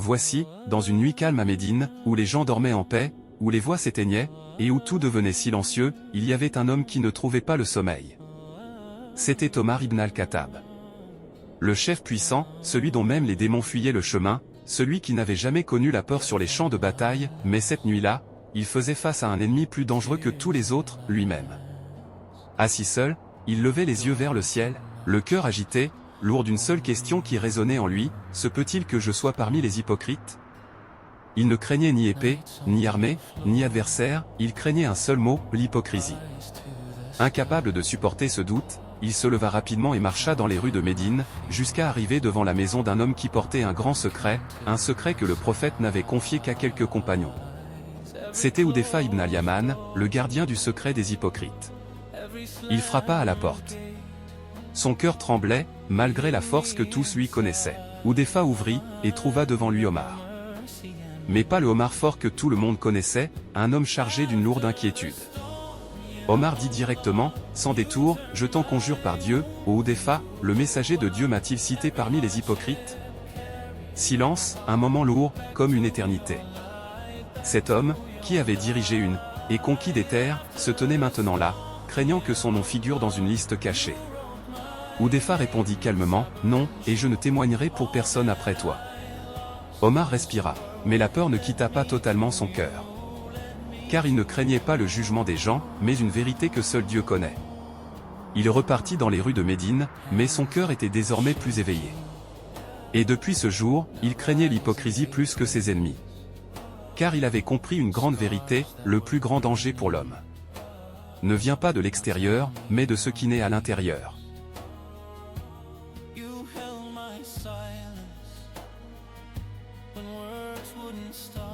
voici, dans une nuit calme à Médine, où les gens dormaient en paix, où les voix s'éteignaient, et où tout devenait silencieux, il y avait un homme qui ne trouvait pas le sommeil. C'était Omar ibn al-Khattab. Le chef puissant, celui dont même les démons fuyaient le chemin, celui qui n'avait jamais connu la peur sur les champs de bataille, mais cette nuit-là, il faisait face à un ennemi plus dangereux que tous les autres, lui-même. Assis seul, il levait les yeux vers le ciel, le cœur agité, lourd d'une seule question qui résonnait en lui, se peut-il que je sois parmi les hypocrites? Il ne craignait ni épée, ni armée, ni adversaire, il craignait un seul mot, l'hypocrisie. Incapable de supporter ce doute, il se leva rapidement et marcha dans les rues de Médine, jusqu'à arriver devant la maison d'un homme qui portait un grand secret, un secret que le prophète n'avait confié qu'à quelques compagnons. C'était Hudhayfa ibn al-Yaman, le gardien du secret des hypocrites. Il frappa à la porte. Son cœur tremblait, malgré la force que tous lui connaissaient. Hudhayfa ouvrit, et trouva devant lui Omar. Mais pas le Omar fort que tout le monde connaissait, un homme chargé d'une lourde inquiétude. Omar dit directement, sans détour, « Je t'en conjure par Dieu, ô Hudhayfa, le messager de Dieu m'a-t-il cité parmi les hypocrites ?» Silence, un moment lourd, comme une éternité. Cet homme, qui avait dirigé une, et conquis des terres, se tenait maintenant là, craignant que son nom figure dans une liste cachée. Hudhayfa répondit calmement, « Non, et je ne témoignerai pour personne après toi. » Omar respira, mais la peur ne quitta pas totalement son cœur. Car il ne craignait pas le jugement des gens, mais une vérité que seul Dieu connaît. Il repartit dans les rues de Médine, mais son cœur était désormais plus éveillé. Et depuis ce jour, il craignait l'hypocrisie plus que ses ennemis. Car il avait compris une grande vérité, le plus grand danger pour l'homme ne vient pas de l'extérieur, mais de ce qui naît à l'intérieur. You held my silence when words wouldn't stop.